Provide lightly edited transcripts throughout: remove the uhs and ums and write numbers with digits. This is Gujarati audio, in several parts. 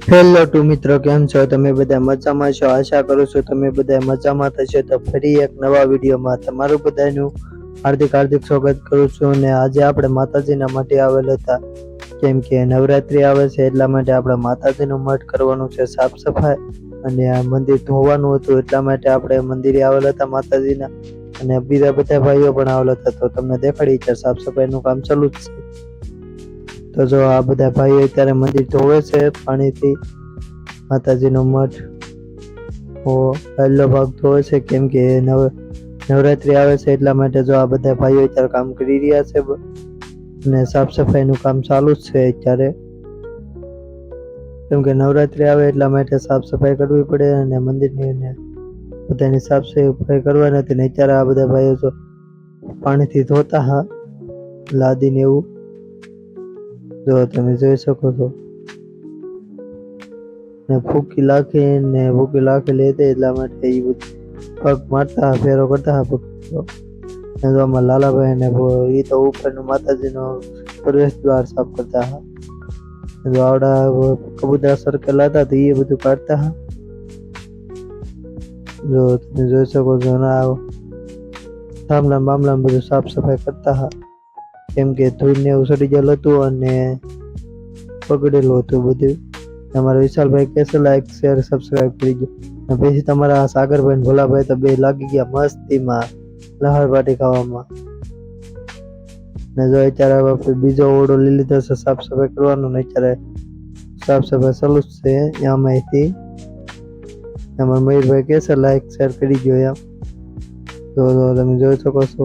હેલો ટુ મિત્રો, કેમ છો? તમે બધા મજામાં છો? આશા કરું છું તમે બધા મજામાં થશે. તો ફરી એક નવા વિડીયોમાં તમારું બધાનું હાર્દિક સ્વાગત કરું છું. અને આજે આપણે માતાજીના મઠે આવેલ હતા, કેમ કે નવરાત્રી આવે છે એટલા માટે આપણે માતાજીનું મઠ કરવાનું છે સાફ સફાઈ, અને આ મંદિર ધોવાનું હતું એટલા માટે આપણે મંદિરે આવેલા હતા માતાજીના. અને બીજા બધા ભાઈઓ પણ આવેલા હતા, તો તમને દેખાડી છે સાફ સફાઈનું કામ ચાલુ જ છે. તો જો આ બધા ભાઈઓ અત્યારે મંદિર ધોવે છે પાણીથી. માતાજીનો મઠ પહેલો ભાગ ધોવે છે, કેમ કે નવરાત્રી આવે છે એટલા માટે. જો આ બધા ભાઈઓ અત્યારે કામ કરી રહ્યા છે અને સાફ સફાઈનું કામ ચાલુ જ છે અત્યારે, કેમ કે નવરાત્રી આવે એટલા માટે સાફ સફાઈ કરવી પડે અને મંદિરની બધાની સાફ સફાઈ કરવાની હતી. ને અત્યારે આ બધા ભાઈઓ તો પાણીથી ધોતા હા લાદીને એવું, જો તમે જોઈ શકો છો. ને ફૂકી લાખેલી હતી એટલા માટે એ બધું પગ મારતા ફેરો કરતા પગ. લાલાભાઈ ને એ તો ઉપરનું માતાજીનો પ્રવેશ દ્વાર સાફ કરતા હા. આવડા કબૂતરા સર્કલ હતા તો એ બધું કાઢતા હા. જો તમે જોઈ શકો છો. થાંભલા બધું સાફ સફાઈ કરતા હા, કેમ કે ધૂળને એવું સડી ગયેલું હતું અને બગડેલું હતું બધું. તમારા વિશાલભાઈ કેસે લાઈક શેર સબસ્ક્રાઇબ કરી ગયો. પછી તમારા સાગરભાઈ ને ભોલાભાઈ તો બે લાગી ગયા મસ્તીમાં લહરપાટી ખાવામાં. ને જો અત્યારે બીજો ઓરડો લઈ લીધો છે સાફ સફાઈ કરવાનો, ને અત્યારે સાફ સફાઈ ચાલુ જ છે. એમાંથી અમારા મયુરભાઈ કેસે લાઈક શેર કરી ગયો એમ. તો તમે જોઈ શકો છો.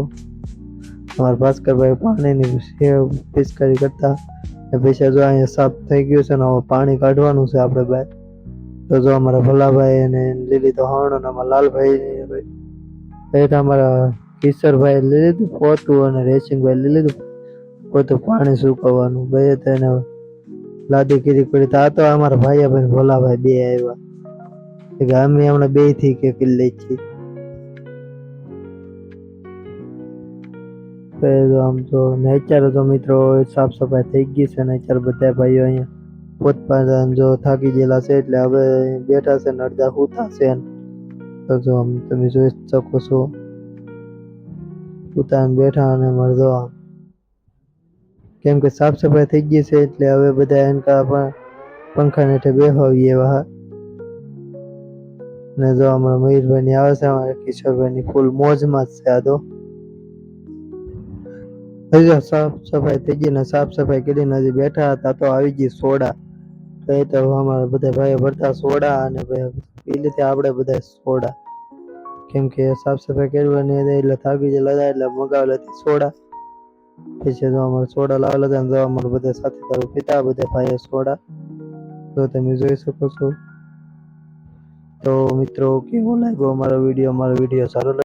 અમારા ભાસ્કરભાઈ પાણીની પિચકારી કરતા. પછી જો અહીંયા સાફ થઈ ગયું છે ને હવે પાણી કાઢવાનું છે આપણે બહાર. તો જો અમારા ભોલાભાઈ અને લીલી તો હણ અને અમારા લાલભાઈ અમારા કિશોરભાઈ લઈ લીધું પોતું, અને રેશિંગભાઈ લઈ લીધું પોતું પાણી સુકવવાનું. બે તેને લાદી કીધી પડી. આ તો અમારા ભાઈ ભોલાભાઈ બે આવ્યા, અમે હમણાં બે થી કે કિલ્લે છીએ. આમ તો અત્યારે તો મિત્રો સાફ સફાઈ થઈ ગઈ છે ને અત્યારે બધા ભાઈઓ અહીંયા પોતપાતાને જો થાકી ગયેલા છે એટલે હવે બેઠા છે ને અડધા સૂતા છે. તો જો તમે જોઈ શકો છો, ઉતાન બેઠા અને મરદો, કેમ કે સાફ સફાઈ થઈ ગઈ છે એટલે હવે બધા એનકા પણ પંખા હેઠે બેહવીએ એવા. ને જો અમારા મયુરભાઈ ની આવે છે, અમારા કિશોરભાઈ ની ફૂલ મોજમાં જ છે. આ તો હજી સાફ સફાઈ થઈ ગઈ ને સાફ સફાઈ કરીને હજી બેઠા હતા તો આવી ગઈ સોડા. તો અમારા બધા ભાઈઓ ભરતા સોડા અને પી લીધી આપણે બધા સોડા, કેમ કે સાફ સફાઈ કરવાની એટલે થાકી ગયેલા હતા એટલે મગાવેલા હતી સોડા. પછી અમારે સોડા લાવેલા હતા, અમારા બધા સાથીદારો પીતા બધા ભાઈઓ સોડા. તો તમે જોઈ શકો છો. તો મિત્રો કેવો લાગ્યો અમારો વિડીયો સારો લાગ્યો